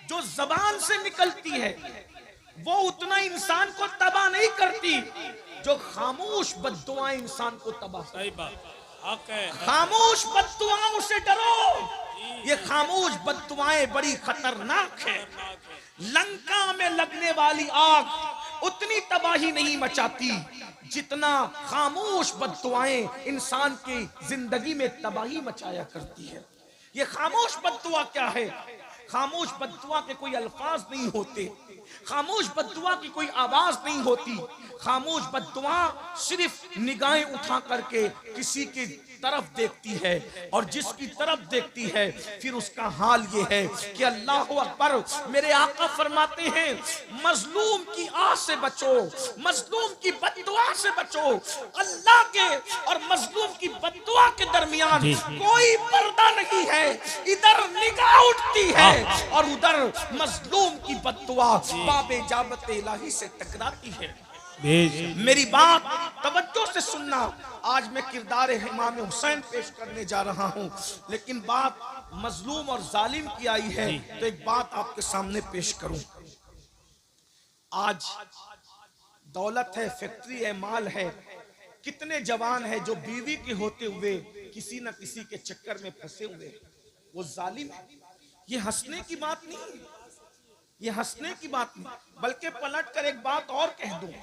जो जबान से निकलती है वो उतना इंसान को तबाह नहीं करती जो खामोश बद्दुआएं इंसान को तबाह। सही बात, हक है, हक है। खामोश बद्दुआओं से डरो, ये खामोश बद्दुआएं बड़ी खतरनाक है। लंका में लगने वाली आग उतनी तबाही नहीं मचाती जितना खामोश बद्दुआएं इंसान की जिंदगी में तबाही मचाया करती है। ये खामोश बद्दुआ क्या है? खामोश बद्दुआ के कोई अल्फाज नहीं होते, खामोश बद्दुआ की कोई आवाज नहीं होती। खामोश बद्दुआ सिर्फ निगाहें उठा करके किसी की तरफ देखती है, और जिसकी तरफ देखती है फिर उसका हाल ये है कि अल्लाह अकबर, मेरे आका फरमाते हैं मजलूम की आह से बचो, मजलूम की बद्दुआ से बचो। अल्लाह के और मजलूम की बद्दुआ के दरमियान कोई पर्दा नहीं है। इधर निगाह उठती है और उधर मजलूम की बद्दुआ बाबे जाबत इलाही से टकराती है। मेरी बात तवज्जो से सुनना। आज मैं किरदार इमाम हुसैन पेश करने जा रहा हूं, लेकिन बात मजलूम और जालिम की आई है तो एक बात आपके सामने पेश करूं। आज दौलत है, फैक्ट्री है, माल है, कितने जवान है जो बीवी के होते हुए किसी न किसी के चक्कर में फंसे हुए, वो जालिम है। ये हंसने की बात नहीं, ये हंसने की बात नहीं, बल्कि पलट कर एक बात और कह दूं,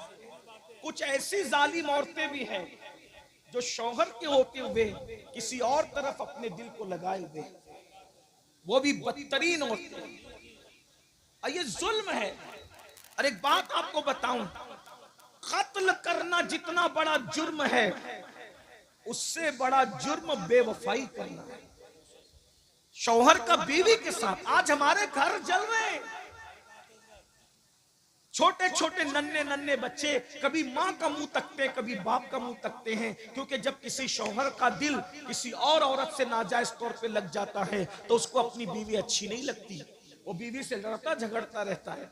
कुछ ऐसी जालिम औरतें भी हैं जो शौहर के होते हुए किसी और तरफ अपने दिल को लगाए हुए, वो भी बदतरीन औरतें। ये जुल्म है। और एक बात आपको बताऊं, कत्ल करना जितना बड़ा जुर्म है उससे बड़ा जुर्म बेवफाई करना है। शौहर का बीवी के साथ आज हमारे घर जल रहे हैं, छोटे छोटे नन्हे नन्हे बच्चे कभी माँ का मुंह तकते हैं, कभी बाप का मुंह तकते हैं, क्योंकि जब किसी शौहर का दिल किसी और औरत से नाजायज तौर पे लग जाता है तो उसको अपनी बीवी अच्छी नहीं लगती, वो बीवी से लड़ता झगड़ता रहता है।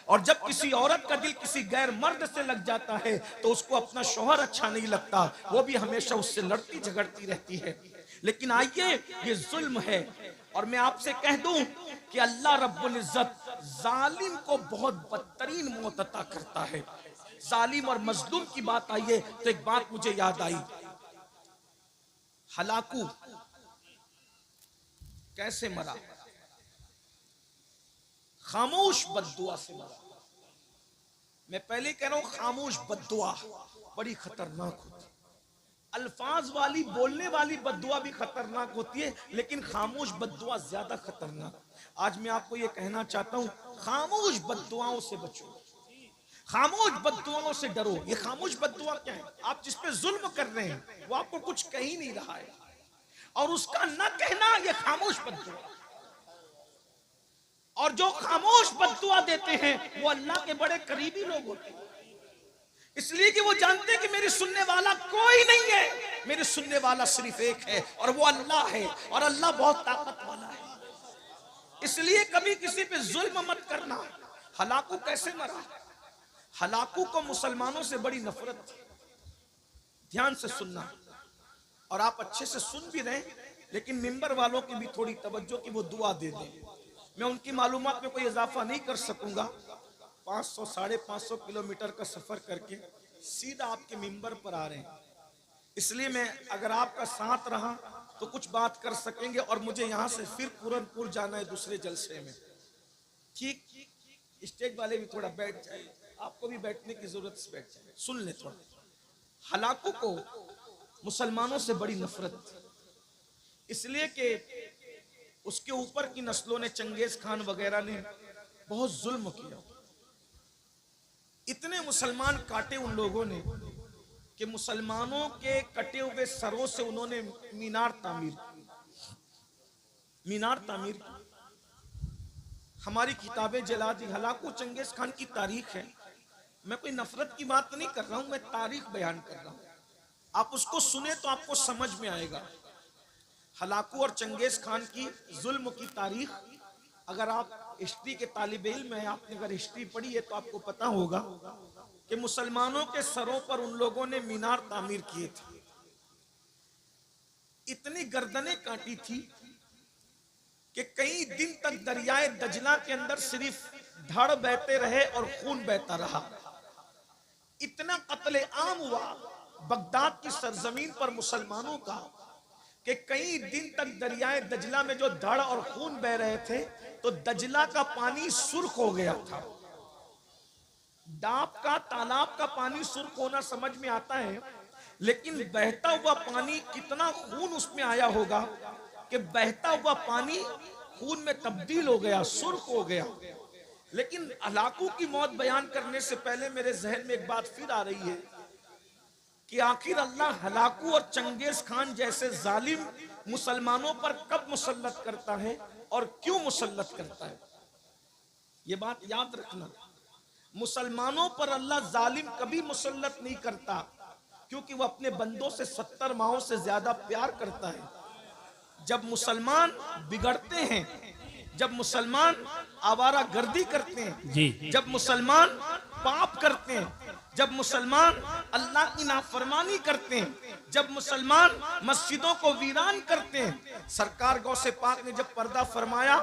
और जब किसी औरत का दिल किसी गैर मर्द से लग जाता है तो उसको अपना शौहर अच्छा नहीं लगता, वो भी हमेशा उससे लड़ती झगड़ती रहती है। लेकिन आइए, ये जुल्म है। और मैं आपसे कह दूं कि अल्लाह रब्बुल इज्जत जालिम को बहुत बदतरीन मौत अता करता है। जालिम और मजलूम की बात आई है तो एक बात मुझे याद आई, हलाकू कैसे मरा? खामोश बद्दुआ से मरा। मैं पहले कह रहा हूं, खामोश बद्दुआ बड़ी खतरनाक होती है। अल्फाज वाली बोलने वाली बद्दुआ भी खतरनाक होती है, लेकिन खामोश बद्दुआ ज्यादा खतरनाक। आज मैं आपको यह कहना चाहता हूं, खामोश बद्दुआओं से बचो, खामोश बद्दुआओं से डरो। ये खामोश बद्दुआ क्या है? आप जिस पे जुल्म कर रहे हैं वो आपको कुछ कह ही नहीं रहा है, और उसका न कहना ये खामोश बद्दुआ। और जो खामोश बद्दुआ देते हैं वो अल्लाह के बड़े करीबी लोग होते हैं, इसलिए कि वो जानते हैं कि मेरे सुनने वाला कोई नहीं है, मेरे सुनने वाला सिर्फ एक है और वो अल्लाह है, और अल्लाह बहुत ताकत वाला है। इसलिए कभी किसी पे जुल्म मत करना। हलाकू कैसे मरा? हलाकू को मुसलमानों से बड़ी नफरत थी। ध्यान से सुनना, और आप अच्छे से सुन भी रहे, लेकिन मिंबर वालों की भी थोड़ी तवज्जो कि वो दुआ दे दें। मैं उनकी मालूमात में कोई इजाफा नहीं कर सकूंगा। 500 550 किलोमीटर का सफर करके सीधा आपके मिंबर पर आ रहे हैं, इसलिए मैं अगर आपका साथ रहा तो कुछ बात कर सकेंगे, और मुझे यहाँ से फिर पूरनपुर जाना है दूसरे जलसे में। ठीक, स्टेज वाले भी थोड़ा बैठ जाए, आपको भी बैठने की जरूरत से बैठ जाए, सुन ले थोड़ा। हलाकू को मुसलमानों से बड़ी नफरत थी, इसलिए कि उसके ऊपर की नस्लों ने, चंगेज खान वगैरह ने बहुत जुल्म किया। इतने मुसलमान काटे उन लोगों ने कि मुसलमानों के कटे हुए सरों से उन्होंने मीनार तामीर की। हमारी किताबें जला दी। हलाकू चंगेज खान की तारीख है, मैं कोई नफरत की बात नहीं कर रहा हूं, मैं तारीख बयान कर रहा हूं। आप उसको सुने तो आपको समझ में आएगा। हलाकू और चंगेज खान की जुल्म की तारीख, अगर आप हिस्ट्री के तालिब इल्म है, आपने अगर हिस्ट्री पढ़ी है तो आपको पता होगा कि मुसलमानों के सरों पर उन लोगों ने मीनार तामीर किए थे। इतनी गर्दनें काटी थी कि कई दिन तक दरियाए दजला के अंदर सिर्फ धड़ बहते रहे और खून बहता रहा। इतना कत्ले आम हुआ बगदाद की सरजमीन पर मुसलमानों का कि कई दिन तक दरियाए दजला में जो धड़ और खून बह रहे थे तो दजला का पानी सुर्ख हो गया था। डाब का तालाब का पानी सुर्ख होना समझ में आता है, लेकिन बहता हुआ पानी कितना खून उसमें आया होगा कि बहता हुआ पानी खून में तब्दील हो गया, सुर्ख हो गया। लेकिन हलाकू की मौत बयान करने से पहले मेरे जहन में एक बात फिर आ रही है कि आखिर अल्लाह हलाकू और चंगेज खान जैसे जालिम मुसलमानों पर कब मुसल्लत करता है और क्यों मुसल्लत करता है। यह बात याद रखना, मुसलमानों पर अल्लाह जालिम कभी मुसल्लत नहीं करता, क्योंकि वह अपने बंदों से 70 माहों से ज्यादा प्यार करता है। जब मुसलमान बिगड़ते हैं, जब मुसलमान आवारा गर्दी करते हैं, जब मुसलमान पाप करते हैं, जब मुसलमान अल्लाह की नाफरमानी करते हैं, जब मुसलमान मस्जिदों को वीरान करते हैं। सरकार गौसे पाक ने जब पर्दा फरमाया,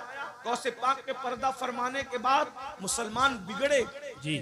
गौसे पाक के पर्दा फरमाने के बाद मुसलमान बिगड़े।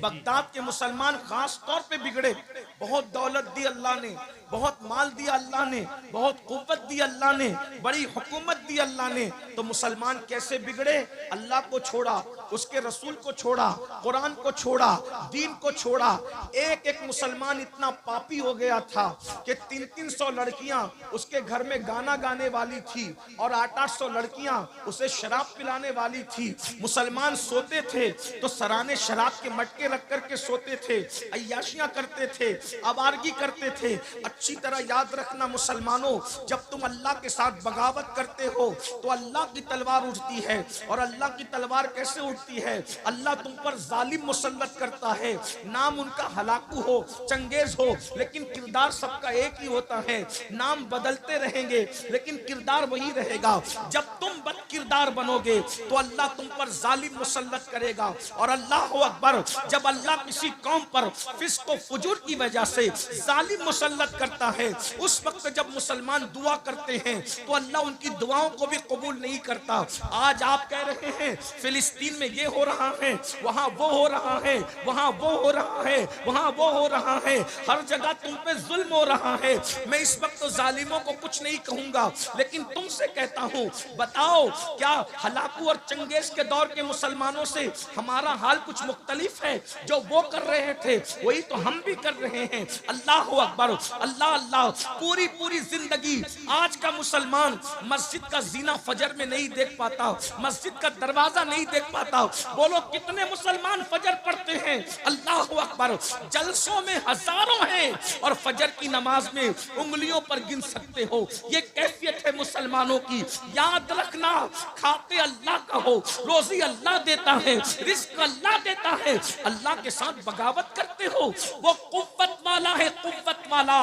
बगदाद के मुसलमान खास तौर पे बिगड़े। बहुत दौलत दी अल्लाह ने, बहुत माल दिया अल्लाह ने, बहुत कुव्वत दी अल्लाह ने, बड़ी हुकूमत दी अल्लाह ने, तो मुसलमान कैसे बिगड़े। अल्लाह को छोड़ा, उसके रसूल को छोड़ा, कुरान को छोड़ा, दीन को छोड़ा। एक एक मुसलमान इतना पापी हो गया था कि 300-300 लड़कियां उसके घर में गाना गाने वाली थी और 800-800 लड़कियां उसे शराब पिलाने वाली थी। मुसलमान सोते थे तो सराने शराब के मटके रख करके सोते थे, अय्याशियां करते थे, आवारगी करते थे। अच्छी तरह याद रखना मुसलमानों, जब तुम अल्लाह के साथ बगावत करते हो तो अल्लाह की तलवार उठती है। और अल्लाह की तलवार कैसे उठती है, अल्लाह तुम पर जालिम मुसल्लत करता है। नाम उनका हलाकू हो, चंगेज हो, लेकिन किरदार सबका एक ही होता है। नाम बदलते रहेंगे लेकिन किरदार वही रहेगा। जब तुम बद किरदार बनोगे तो अल्लाह तुम पर जालिम मुसल्लत करेगा। और अल्लाह अकबर, जब अल्लाह किसी कौम पर फिस्क और फुजूर की वजह से जालिम मुसल्लत करता है, उस वक्त जब मुसलमान दुआ करते हैं तो अल्लाह उनकी दुआओं को भी कबूल नहीं करता। आज आप कह रहे हैं फिलिस्तीन में ये हो रहा है, वहां वो हो रहा है, वहां वो हो रहा है, वहां वो हो रहा है, हर जगह तुम पे जुल्म हो रहा है। मैं इस वक्त तो जालिमों को कुछ नहीं कहूंगा, लेकिन तुमसे कहता हूं, बताओ क्या हलाकू और चंगेज के दौर के मुसलमानों से हमारा हाल कुछ मुख्तलिफ है। जो वो कर रहे थे वही तो हम भी कर रहे हैं। अल्लाह अकबर, अल्लाह अल्लाह। पूरी पूरी जिंदगी आज का मुसलमान मस्जिद का जीना फजर में नहीं देख पाता, मस्जिद का दरवाजा नहीं देख पाता। बोलो कितने मुसलमान फजर पढ़ते हैं, अल्लाह अकबर, जलसों में हजारों हैं और फजर की नमाज में उंगलियों पर गिन सकते हो। ये कैफियत है मुसलमानों की। याद रखना, खाते अल्लाह का हो, रोजी अल्लाह देता है, रिस्क अल्लाह देता है। अल्लाह के साथ बगावत करते हो, वो कुव्वत वाला है, कुव्वत वाला।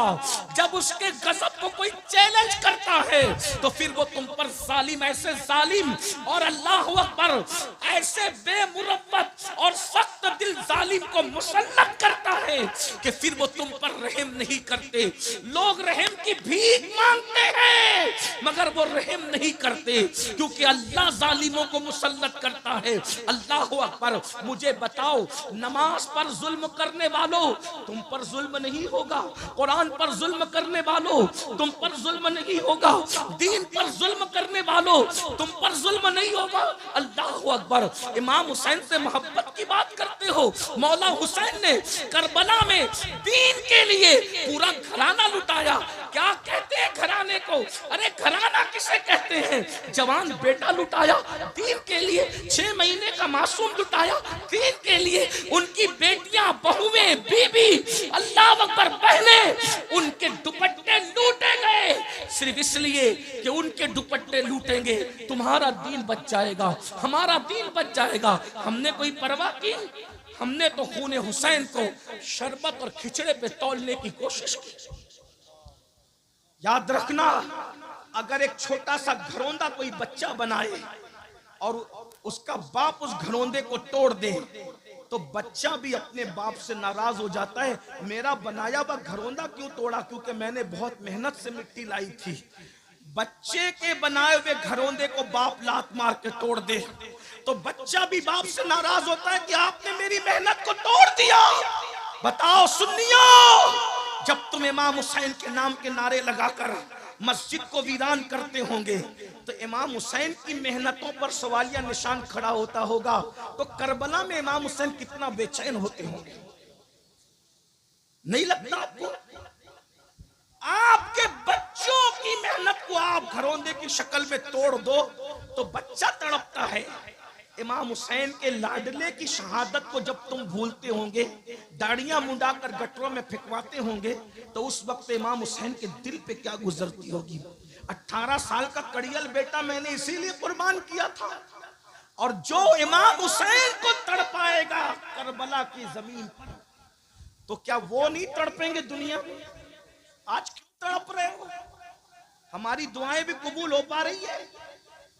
जब उसके गजब को कोई चैलेंज करता है तो फिर वो तुम पर जालिम, ऐसे जालिम और अल्लाह अकबर ऐसे बेमुरव्वत और सख्त दिल जालिम को मुसल्लत करता है कि फिर वो तुम पर रहम नहीं करते। लोग रहम की भीख मांगते हैं मगर वो रहम नहीं करते, क्योंकि अल्लाह जालिमों को मुसल्लत करता है। अल्लाह अकबर। मुझे बताओ, नमाज पर जुल्म करने वालों तुम पर जुल्म नहीं होगा, कुरान पर जुल्म करने वालों तुम पर जुल्म नहीं होगा, दीन पर जुल्म करने वालों तुम पर जुल्म नहीं होगा। अल्लाह अकबर। इमाम हुसैन से मोहब्बत की बात करते हो, मौला हुसैन ने करबला में दीन के लिए पूरा घराना लुटाया। क्या कहते हैं घराने को? अरे घराना किसे कहते हैं? जवान बेटा लुटाया दीन के लिए, 6 महीने का मासूम लुटाया दीन के लिए, उनकी बेटियां, बहुएं, बीबी, अल्लाह अकबर, बहने, उनके दुपट्टे लूटे गए सिर्फ इसलिए कि उनके दुपट्टे लूटेंगे तुम्हारा दीन बच जाएगा, हमारा दीन बच जाएगा। हमने कोई परवाह की? हमने तो खूने हुसैन को शरबत और खिचड़े पे तौलने की कोशिश की। याद रखना, अगर एक छोटा सा घरौंदा कोई बच्चा बनाए और उसका बाप उस घरौंदे को तोड़ दे तो बच्चा भी अपने बाप से नाराज हो जाता है। मेरा बनाया हुआ घरौंदा क्यों तोड़ा? क्योंकि मैंने बहुत मेहनत से मिट्टी लाई थी। बच्चे के बनाए हुए घरौंदे को बाप लात मार के तोड़ दे तो बच्चा भी बाप से नाराज होता है कि आपने मेरी मेहनत को तोड़ दिया। बताओ सुन्नियों, जब तुम इमाम हुसैन के नाम के नारे लगाकर मस्जिद को वीरान करते होंगे तो इमाम हुसैन की मेहनतों पर सवालिया निशान खड़ा होता होगा, तो करबला में इमाम हुसैन कितना बेचैन होते होंगे। नहीं लगता आपको? आपके बच्चों की मेहनत को आप घरौंदे की शक्ल में तोड़ दो तो बच्चा तड़पता है। इमाम हुसैन के लाडले की शहादत को जब तुम भूलते होंगे, दाढ़ियां मुंडाकर गटरों में फेंकवाते होंगे, तो उस वक्त इमाम हुसैन के दिल पे क्या गुजरती होगी। 18 साल का कड़ियल बेटा मैंने इसीलिए कुर्बान किया था। और जो इमाम हुसैन को तड़पाएगा करबला की जमीन पर, तो क्या वो नहीं तड़पेंगे दुनिया में? आज क्यों तड़प रहे हो? हमारी दुआएं भी कबूल हो पा रही है?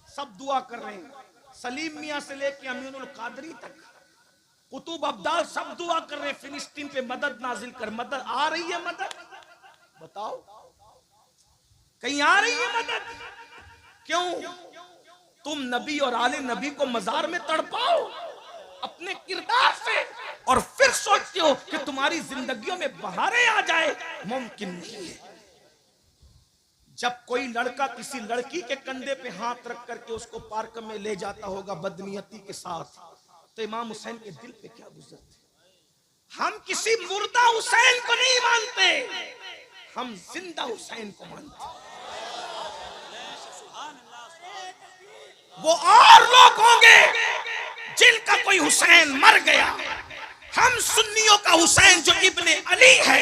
सब दुआ कर रहे हैं, सलीम मियां से लेके अमीनुल कादरी तक, कुतुब अब्दाल सब दुआ कर रहे हैं फिलिस्तीन पे मदद नाजिल कर। मदद आ रही है? मदद बताओ, कहीं आ रही है मदद? क्यों? तुम नबी और आले नबी को मजार में तड़पाओ अपने किरदार से और फिर सोचते हो कि तुम्हारी जिंदगियों में बहारें आ जाए। मुमकिन नहीं है। जब कोई लड़का किसी लड़की के कंधे पे हाथ रख करके उसको पार्क में ले जाता होगा बदनियती के साथ, तो इमाम हुसैन के दिल पे क्या गुजरते। हम किसी मुर्दा हुसैन को नहीं मानते, हम जिंदा हुसैन को मानते। वो और लोग होंगे जिनका कोई हुसैन मर गया। हम सुन्नियों का हुसैन जो इब्ने अली है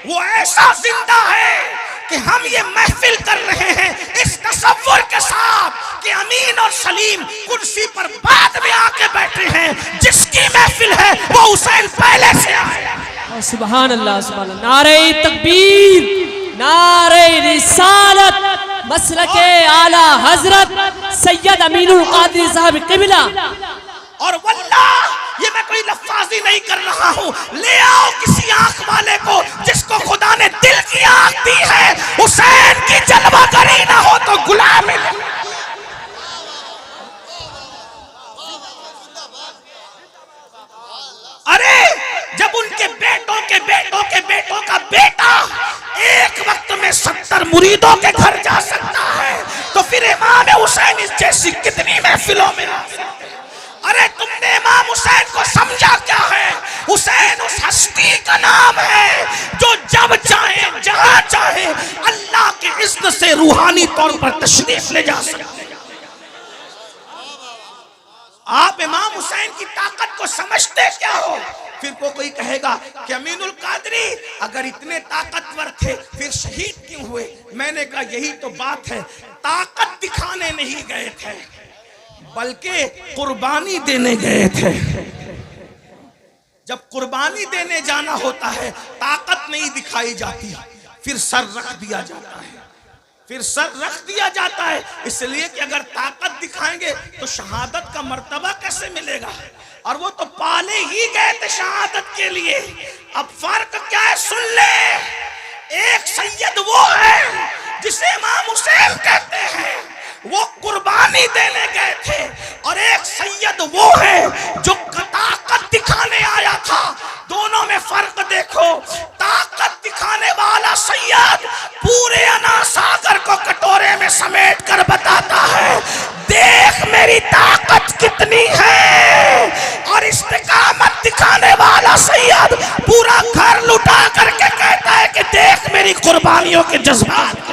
वो ऐसा जिंदा है कि हम ये महफिल कर रहे हैं इस तसव्वुर के साथ कि अमीन और सलीम कुर्सी पर बाद में आके बैठे हैं। जिसकी महफिल है वो हुसैन पहले से आया। सुभान अल्लाह, सुभान अल्लाह। नारे तकबीर, नारे रिसालत, मसलके आला हजरत सैयद अमीनुल कादरी साहब क़िबला। और वल्लाह ये मैं कोई लफ्ज़ी नहीं कर रहा हूँ। ले आओ किसी आंख वाले को जिसको खुदा ने दिल की आंख दी है। हुसैन की जलवागरी ना हो तो गुलाम मिले। अरे जब उनके बेटों के बेटों के बेटों का बेटा एक वक्त में 70 मुरीदों के घर जा सकता है, तो फिर इमाम हुसैन इस जैसी कितनी महफिलों में आ सकते। अरे तुमने इमाम हुसैन को समझा क्या है? हुसैन उस हस्ती का नाम है जो जब चाहे जहां चाहे अल्लाह के इज़्न से रूहानी तौर पर तशरीफ ले जा सकते। आप इमाम हुसैन की ताकत को समझते क्या हो? फिर कोई कहेगा कि अमीनुल कादरी अगर इतने ताकतवर थे फिर शहीद क्यों हुए? मैंने कहा यही तो बात है, ताकत दिखाने नहीं गए थे बल्कि कुर्बानी देने गए थे। जब कुर्बानी देने जाना होता है ताकत नहीं दिखाई जाती, फिर सर रख दिया जाता है। फिर सर रख दिया जाता है इसलिए कि अगर ताकत दिखाएंगे तो शहादत का मर्तबा कैसे मिलेगा? और वो तो पाले ही गए थे शहादत के लिए। अब फर्क क्या है सुन ले। एक सैयद वो है जिसे इमाम हुसैन कहते हैं, वो कुर्बानी देने गए थे, और एक सैयद वो है जो ताकत दिखाने आया था। दोनों में फर्क देखो। ताकत दिखाने वाला सैयद पूरे अना सागर को कटोरे में समेट कर बताता है देख मेरी ताकत कितनी है, और इस्तिकामत दिखाने वाला सैयद पूरा घर लुटा करके कहता है कि देख मेरी कुर्बानियों के जज्बात।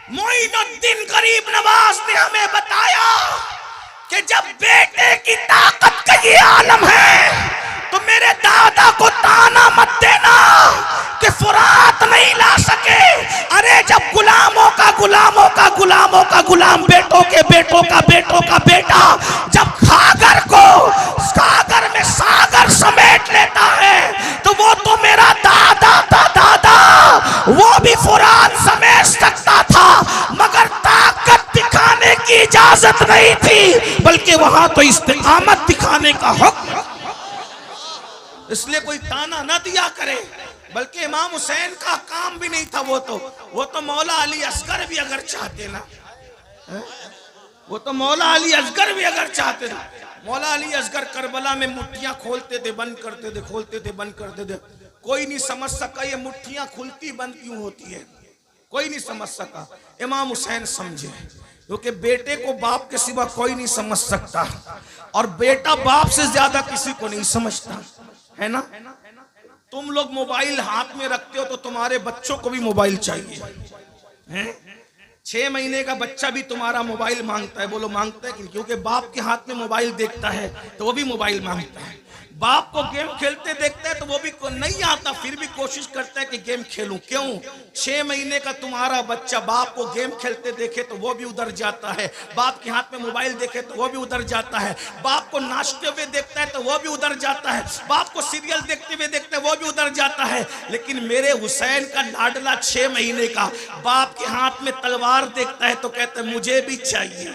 मोइनुद्दीन गरीब नवाज ने हमें बताया कि जब बेटे की ताकत का ये आलम है तो मेरे दादा को ताना मत देना कि फुरात नहीं ला सके। अरे जब गुलामों का गुलाम बेटों के बेटों का बेटों का बेटा जब सागर में सागर समेट लेता है तो वो तो मेरा दादा था, दादा वो भी फुरात इजाजत नहीं थी, बल्कि वहां तो इस्तिकामत दिखाने का हुक्म। इसलिए कोई ताना न दिया करे, बल्कि इमाम हुसैन का काम भी नहीं था। वो तो मौला अली असगर भी अगर चाहते ना, वो तो मौला अली असगर भी अगर चाहते ना, मौला अली असगर करबला में मुट्ठियां खोलते थे, बंद करते थे, खोलते थे, बंद करते थे। कोई नहीं समझ सका ये मुट्ठियां खुलती बंद क्यों होती है, कोई नहीं समझ सका। इमाम हुसैन समझे, क्योंकि बेटे को बाप के सिवा कोई नहीं समझ सकता, और बेटा बाप से ज्यादा किसी को नहीं समझता, है ना। तुम लोग मोबाइल हाथ में रखते हो तो तुम्हारे बच्चों को भी मोबाइल चाहिए, हैं? 6 महीने का बच्चा भी तुम्हारा मोबाइल मांगता है। बोलो मांगता है कि, क्योंकि बाप के हाथ में मोबाइल देखता है तो वो भी मोबाइल मांगता है। बाप को गेम खेलते देखता है तो वो भी नहीं आता, फिर भी कोशिश करता है कि गेम खेलूं। क्यों? 6 महीने का तुम्हारा बच्चा बाप को गेम खेलते देखे तो वो भी उधर जाता है, बाप के हाथ में मोबाइल देखे तो वो भी उधर जाता है, बाप को नाचते हुए देखता है तो वो भी उधर जाता है, बाप को सीरियल देखते हुए देखता है वो भी उधर जाता है। लेकिन मेरे हुसैन का लाडला 6 महीने का बाप के हाथ में तलवार देखता है तो कहता है मुझे भी चाहिए,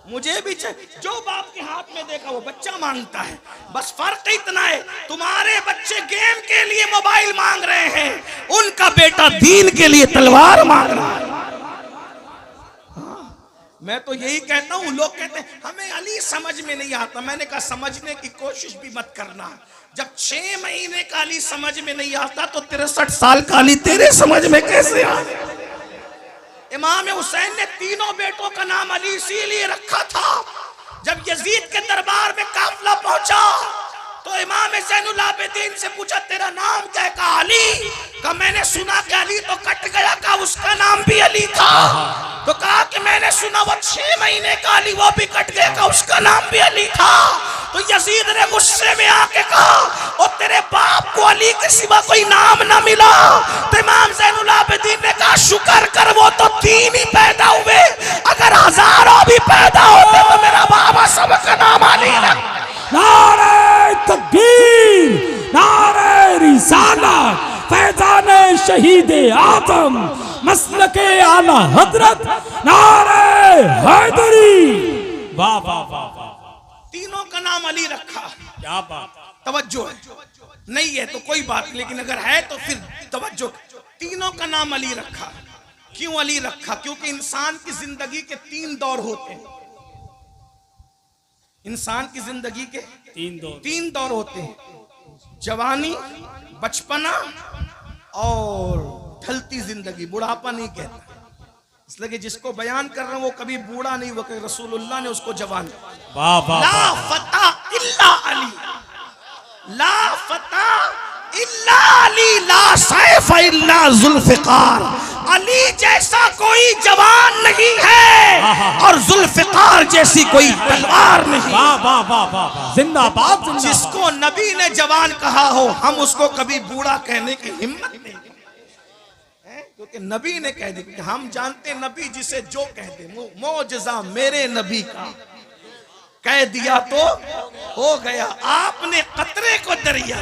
मुझे भी चाहिए। जो बाप के हाथ में देखा वो बच्चा मांगता है। बस फर्क इतना है, तुम्हारे बच्चे गेम के लिए मोबाइल मांग रहे हैं, उनका बेटा दीन के लिए तलवार मांग रहा है। मैं तो यही कहता हूं, लोग कहते हैं हमें अली समझ में नहीं आता। मैंने कहा समझने की कोशिश भी मत करना। जब 6 महीने का अली समझ में नहीं आता तो 63 साल का अली तेरे समझ में कैसे आ? इमाम हुसैन ने तीनों बेटों का नाम अली इसीलिए रखा था। जब यजीद के दरबार में काफिला पहुंचा तो इमाम ज़ैनुल आबिदीन से पूछा तेरा नाम क्या है? कहा अली। कहा मैंने सुना कि अली तो कट गया, का उसका नाम भी अली था। तो कहा कि मैंने सुना वो 6 महीने का अली वो भी कट गया, का उसका नाम भी अली था। तो यजीद ने गुस्से में आके कहा और तेरे बाप को अली के सिवा कोई नाम ना मिला। तो इमाम ज़ैनुल आबिदीन ने कहा शुक्र कर, वो तो 3 ही पैदा हुए, अगर हजारों भी पैदा होते तो मेरा बाबा सबका नाम अली रखता। नारे तकबीर, नारे रिसालत, फैज़ान शहीद आज़म, मसलके आला हजरत, नारे हैदरी। वाह वाह वाह वाह, तीनों का नाम अली रखा। क्या बात, तवज्जो है, नहीं है तो कोई बात, लेकिन अगर है तो फिर तवज्जो। तीनों का नाम अली रखा। क्यों अली रखा? क्योंकि इंसान की जिंदगी के 3 दौर होते हैं। इंसान की जिंदगी के 3 दौर होते हैं, जवानी, बचपना और ढलती जिंदगी। बुढ़ापा नहीं कहता, इसलिए कि जिसको बयान कर रहा हूं वो कभी बूढ़ा नहीं, वो रसूलुल्लाह ने उसको जवान। वाह वाह, ला फता इल्ला अली, ला फता इल्ला अली, ला सैफ इल्ला जुल्फिकार। अली जैसा कोई जवान नहीं है और जुल्फिकार जैसी कोई तलवार नहीं। वाह वाह वाह वाह, जिंदाबाद। जिसको नबी ने जवान कहा हो, हम उसको कभी बूढ़ा कहने की हिम्मत नहीं, क्योंकि नबी ने कह दिया। हम जानते नबी जिसे जो कह दे, मौजज़ा मेरे नबी का कह दिया तो हो गया। आपने कतरे को दरिया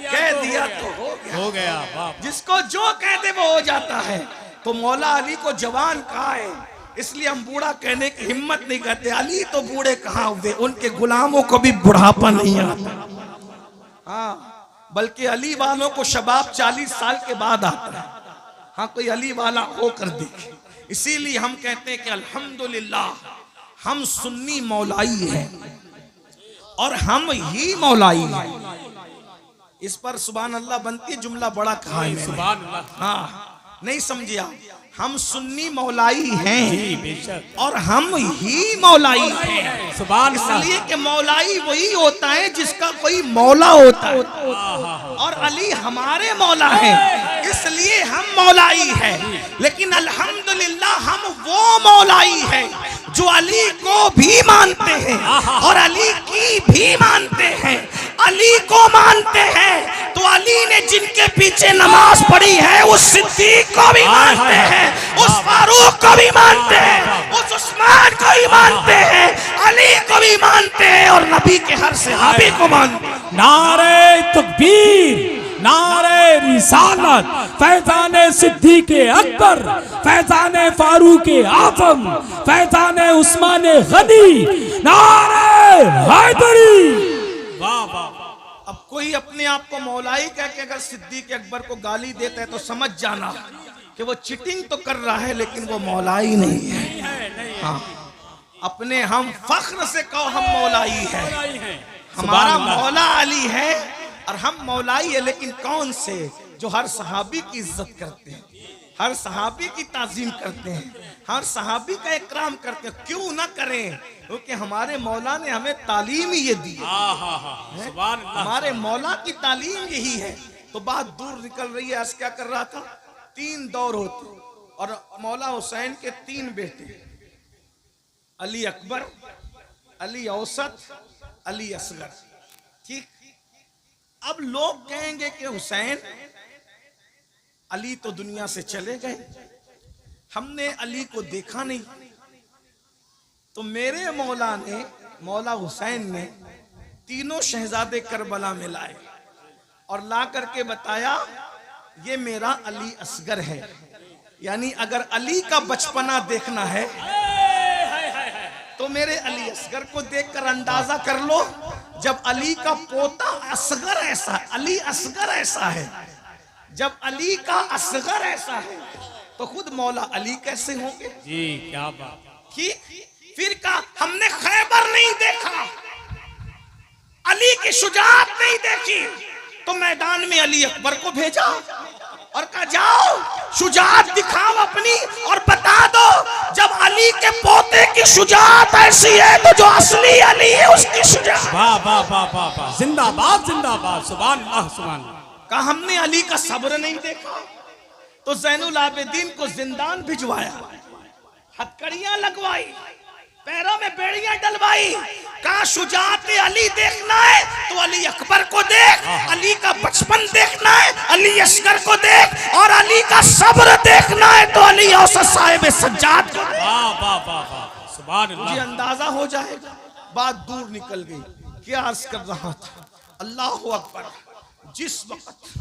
कह दिया तो हो गया। वाह, जिसको जो कह दे वो हो जाता है। तो मौला अली को जवान कहा है, इसलिए हम बूढ़ा कहने की हिम्मत नहीं करते। अली तो बूढ़े कहाँ हुए, उनके गुलामों को भी बुढ़ापा नहीं आता। हाँ, बल्कि अली वालों को शबाब 40 साल के बाद आता है। हाँ, कोई अली वाला होकर देखे। इसीलिए हम कहते हैं कि अल्हम्दुलिल्लाह हम सुन्नी मौलाई हैं और हम ही मौलाई हैं। इस पर सुभान अल्लाह बनती है, जुमला बड़ा कहा है सुभान अल्लाह। हाँ, नहीं समझे आप? हम सुन्नी मौलाई हैं बेशक, और हम ही मौलाई हैं। सुभान अल्लाह। इसलिए कि मौलाई वही होता है जिसका कोई मौला होता है, और अली हमारे मौला हैं, इसलिए हम मौलाई हैं। लेकिन अल्हम्दुलिल्लाह हम वो मौलाई हैं जो अली को भी मानते हैं और अली की भी मानते हैं। अली को मानते हैं तो अली ने जिनके पीछे नमाज पढ़ी है उस सिद्दीक को भी मानते हैं, उस फारूक को भी मानते हैं, उस उस्मान को भी मानते हैं, अली को भी मानते हैं और नबी के हर सहाबी को मानते हैं। नारे तकबीर, नारे रिसालत, फैजाने सिद्दीक़े अकबर, फैजाने फारूक़े आज़म, फैजाने उस्माने गनी, नारे हैदरी। वाह वाह। अब कोई अपने आप को मौलाई कह के अगर सिद्दीक़ अकबर को गाली देता है तो समझ जाना कि वो चिटिंग तो कर रहा है लेकिन वो मौलाई नहीं है। हाँ, अपने हम फख्र से कहो हम मौलाई है, हमारा मौला अली है और हम मौलाई है। लेकिन कौन से? जो हर सहाबी की इज्जत करते हैं, हर सहाबी की ताजीम करते हैं, हर सहाबी का इकराम करते हैं। क्यों ना करें, क्योंकि हमारे मौला ने हमें तालीम ही ये दी है। हमारे मौला की तालीम यही है। तो बात दूर निकल रही है। आज क्या कर रहा था? 3 दौर होते और मौला हुसैन के 3 बेटे, अली अकबर, अली औसत, अली असगर। ठीक, अब लोग कहेंगे कि हुसैन अली तो दुनिया से चले गए, हमने अली को देखा नहीं। तो मेरे मौला ने, मौला हुसैन ने तीनों शहजादे करबला में लाए और ला करके बताया ये मेरा अली असगर है। यानी अगर अली का बचपना देखना है तो मेरे अली असगर को देखकर अंदाजा कर लो। जब अली का पोता असगर ऐसा, अली असगर ऐसा है, जब अली का असगर ऐसा है तो खुद मौला अली कैसे होंगे? जी क्या बात। ठीक, फिर कहा हमने खैबर नहीं देखा, अली की शुजाअत नहीं देखी, तो मैदान में अली अकबर को भेजा और कहा जाओ शुजाअत दिखाओ अपनी और बता दो जब अली के पोते की शुजाअत ऐसी है तो जो असली अली है उसकी शुजाअत। वाह वाह वाह वाह वाह। जिंदाबाद जिंदाबाद। सुभान अल्लाह सुभान अल्लाह। कहा हमने अली का सब्र नहीं देखा, तो ज़ैनुल आबिदीन को जिंदान भिजवाया, हथकड़ियां लगवाई, पैरों में बेड़ियां डलवाई। कहा शुजाअत अली देखना है तो अली अकबर को देख, अली का बचपन देखना है अली असगर को देख, और अली का सब्र देखना है तो अली औसत साहिब सज्जाद को देख। वाह वाह वाह वाह। सुभान मुझे अल्लाह। अंदाजा हो जाएगा। बात दूर निकल गई। क्या अर्ज कर रहा था? अल्लाह अकबर। जिस वक्त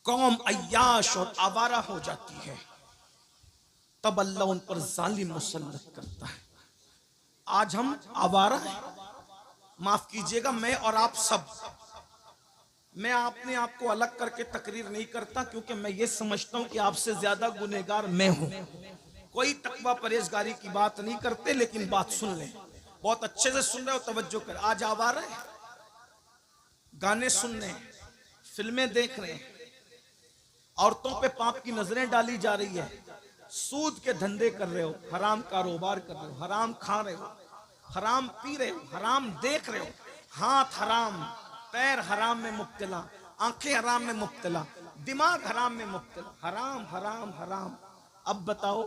कौम अय्याश और आवारा हो जाती है तब अल्लाह उन पर जालिम मुसल्लत करता है। आज हम आवारा हैं, माफ कीजिएगा मैं और आप सब। मैं अपने आप को अलग करके तकरीर नहीं करता क्योंकि मैं ये समझता हूं कि आपसे ज्यादा गुनहगार मैं हूं। कोई तकवा परहेजगारी की बात नहीं करते, लेकिन बात सुन लें, बहुत अच्छे से सुन रहे हो, तवज्जो कर। आज आवारा है, गाने सुन रहे हैं, फिल्में देख रहे हैं, औरतों पे पाप की नजरें डाली जा रही है, सूद के धंधे कर रहे हो, हराम कारोबार कर रहे हो, हराम खा रहे हो, हराम पी रहे हो, हराम देख रहे हो, हाथ हराम, पैर हराम में मुब्तला, आंखें हराम में मुब्तला, दिमाग हराम में मुब्तला, हराम हराम हराम। अब बताओ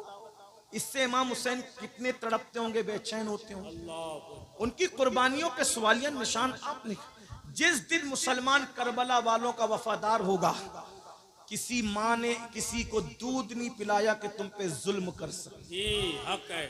इससे इमाम हुसैन कितने तड़पते होंगे, बेचैन होते होंगे। उनकी कुर्बानियों पे सवालिया निशान आपने। जिस दिन मुसलमान करबला वालों का वफादार होगा, किसी माँ ने किसी को दूध नहीं पिलाया कि तुम पे जुल्म कर सके। जी हक है।